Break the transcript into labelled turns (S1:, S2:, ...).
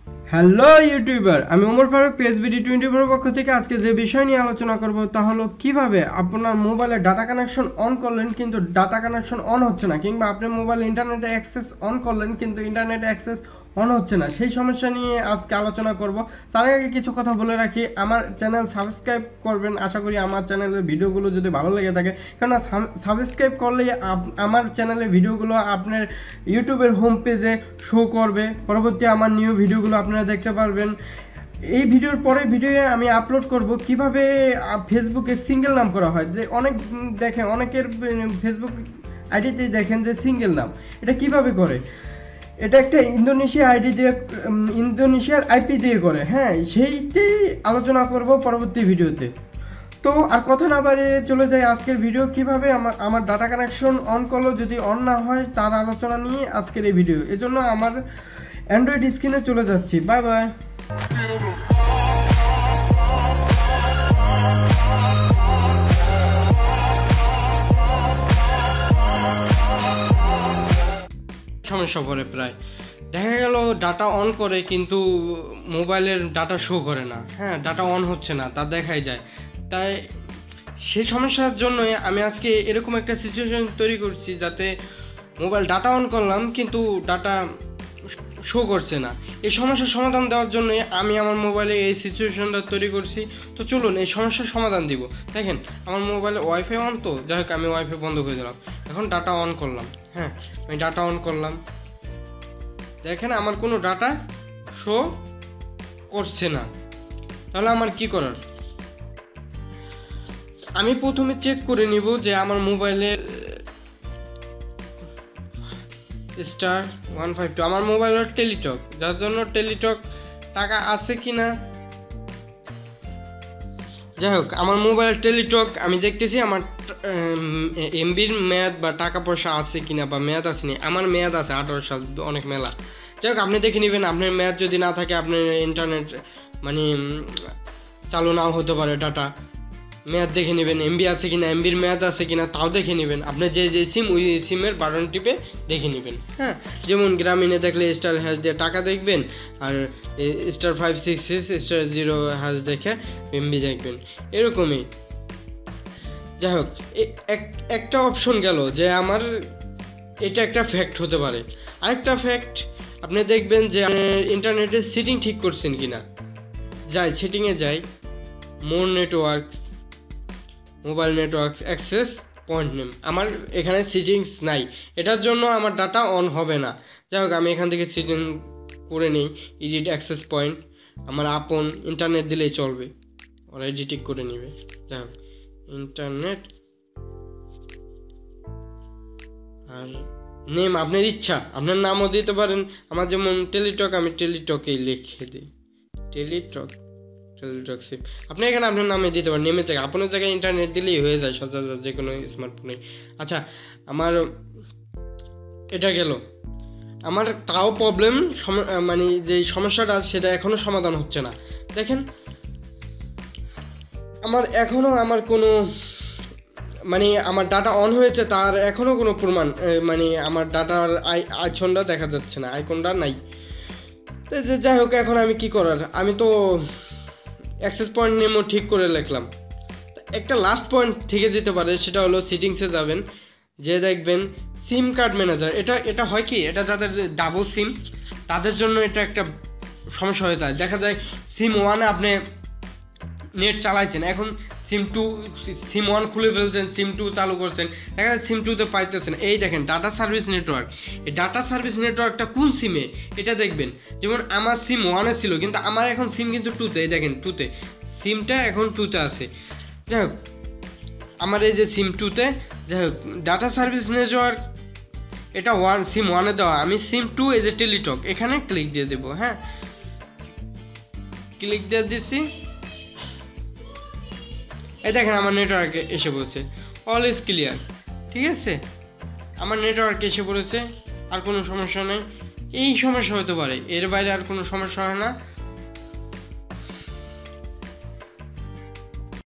S1: Hello YouTuber, আমি ওমর ফারুক পিএসবিডি 24 পক্ষ থেকে আজকে যে বিষয় নিয়ে আলোচনা করব তা হলো কিভাবে আপনার মোবাইলে ডাটা কানেকশন অন করলেন কিন্তু ডাটা কানেকশন অন হচ্ছে না, কিংবা আপনি মোবাইলে ইন্টারনেটে অ্যাক্সেস অন করলেন কিন্তু ইন্টারনেটে অ্যাক্সেস অন হচ্ছে না, সেই সমস্যা নিয়ে আজকে আলোচনা করব। তার আগে কিছু কথা বলে রাখি, আমার চ্যানেল সাবস্ক্রাইব করবেন। আশা করি আমার চ্যানেলের ভিডিওগুলো যদি ভালো লেগে থাকে, কেননা সাবস্ক্রাইব করলে আমার চ্যানেলের ভিডিওগুলো আপনার ইউটিউবের হোম পেজে শো করবে, পরবর্তী আমার নিউ ভিডিওগুলো আপনারা দেখতে পারবেন। এই ভিডিওর পরে ভিডিওয়ে আমি আপলোড করব কিভাবে ফেসবুকে সিঙ্গেল নাম করা হয়। যে দেখেন অনেকের ফেসবুক আইডিতে দেখেন যে সিঙ্গেল নাম, এটা কিভাবে করে। এটা একটা ইন্দোনেশিয়া আইডি দিয়ে, ইন্দোনেশিয়ার আইপি দিয়ে করে। হ্যাঁ, সেইটাই আলোচনা করব পরবর্তী ভিডিওতে। তো আর কথা না বাড়িয়ে চলে যাই আজকের ভিডিও। কিভাবে আমার ডাটা কানেকশন অন করলো যদি অন না হয় তার আলোচনা নিয়ে আজকের এই ভিডিও। এজন্য আমার অ্যান্ড্রয়েড স্ক্রিনে চলে যাচ্ছি। Bye bye. সমস্যা পড়ে প্রায় দেখা গেল ডাটা অন করে কিন্তু মোবাইলের ডাটা শো করে না। হ্যাঁ, ডাটা অন হচ্ছে না, তা দেখাই যায়। তাই সেই সমস্যার জন্য আমি আজকে এরকম একটা সিচুয়েশন তৈরি করছি যাতে মোবাইল ডাটা অন করলাম কিন্তু ডাটা শো করছে না। এই সমস্যার সমাধান দেওয়ার জন্য আমি আমার মোবাইলে এই সিচুয়েশনটা তৈরি করছি। তো চলুন এই সমস্যার সমাধান দিব। দেখেন আমার মোবাইলে ওয়াইফাই অন, তো যাই হোক আমি ওয়াইফাই বন্ধ করে দিলাম, এখন ডাটা অন করলাম। হ্যাঁ, আমি ডাটা অন করলাম, দেখেন আমার কোনো ডাটা শো করছে না। তাহলে আমার কি করার, আমি প্রথমে চেক করে নিব যে আমার মোবাইলের *152 আমার মোবাইলের টেলিটক, যার জন্য টেলিটক টাকা আছে কিনা। যাই হোক আমার মোবাইলের টেলিটক আমি দেখতেছি আমার এমবির মেয়াদ বা টাকা পয়সা আছে কিনা, বা মেয়াদ আসেনি। আমার মেয়াদ আছে 18 সাল, অনেক মেলা। যাই হোক আপনি দেখে নেবেন, আপনার মেয়াদ যদি না থাকে আপনার ইন্টারনেট মানে চালু নাও হতে পারে। ডাটা মেয়াদ দেখে নেবেন, এমবি আছে কিনা, এমবির মেয়াদ আছে কিনা তাও দেখে নেবেন। আপনি যে সিম ওই সিমের বাটন টিপে দেখে নেবেন। হ্যাঁ, যেমন গ্রামীণে দেখলে *# দিয়ে টাকা দেখবেন, আর *566*0# দেখে এমবি দেখবেন, এরকমই। যাই হোক একটা অপশন গেল যে আমার এটা একটা ফ্যাক্ট হতে পারে। আরেকটা ফ্যাক্ট আপনি দেখবেন যে ইন্টারনেটের সেটিং ঠিক করছেন কিনা। যাই সেটিংয়ে যাই, more network, mobile network access point name, আমার এখানে সেটিংস নাই, এটার জন্য আমার ডাটা অন হবে না। যাই হোক আমি এখান থেকে সেটিং করে নিই, এডিট অ্যাক্সেস পয়েন্ট, আমার আপন ইন্টারনেট দিলেই চলবে, ওরা এডিটিং করে নেবে। যাই হোক ইন্টারনেট আর নেম আপনার ইচ্ছা, আপনার নামও দিতে পারেন। আমার যেমন টেলিটক, আমি টেলিটকেই লিখে দিই, টেলিটক সিম। আপনি এখানে আপনার নামে দিতে পারেন, নেমে জায়গায় আপনার জায়গায় ইন্টারনেট দিলেই হয়ে যায় সচরাচর যে কোনো স্মার্টফোনে। আচ্ছা আমার এটা গেল, আমার তাও প্রবলেম মানে যে সমস্যাটা সেটা এখনও সমাধান হচ্ছে না। দেখেন আমার এখনও আমার কোনো মানে আমার ডাটা অন হয়েছে তার এখনও কোনো প্রমাণ, মানে আমার ডাটার আইকনটা দেখা যাচ্ছে না, আইকনটা নাই। তো যাই হোক এখন আমি কি করার, আমি তো অ্যাক্সেস পয়েন্ট নেমও ঠিক করে লিখলাম। একটা লাস্ট পয়েন্ট থেকে যেতে পারে, সেটা হলো সেটিংসে যাবেন, যে দেখবেন সিম কার্ড ম্যানেজার। এটা হয় কি, এটা যাদের ডাবল সিম তাদের জন্য এটা একটা সমস্যা হয়ে যায়। দেখা যায় সিম 1 আপনি নেট চালাইছেন, এখন সিম 1 খুলে ফেলছেন, সিম 2 চালু করছেন, দেখা যায় সিম 2তে পাইতেছেন। এই দেখেন ডাটা সার্ভিস নেটওয়ার্ক, এই ডাটা সার্ভিস নেটওয়ার্কটা কোন সিমে এটা দেখবেন। যেমন আমার সিম 1-এ ছিল কিন্তু আমার এখন সিম কিন্তু 2তে, এই দেখেন 2তে, সিমটা এখন 2তে আছে। যাই হোক আমার এই যে সিম 2তে, যাই হোক ডাটা সার্ভিস নেটওয়ার্ক এটা সিম 1-এ দেওয়া, আমি সিম 2 এই যে টেলিটক এখানে ক্লিক দিয়ে দেবো। হ্যাঁ, ক্লিক দিয়ে দিচ্ছি, এই দেখেন আমার নেটওয়ার্কে এসে পড়েছে, অল ইজ ক্লিয়ার। ঠিক আছে, আমার নেটওয়ার্কে এসে পড়েছে, আর কোনো সমস্যা নেই। এই সমস্যা হতে পারে, এর বাইরে আর কোনো সমস্যা হয় না।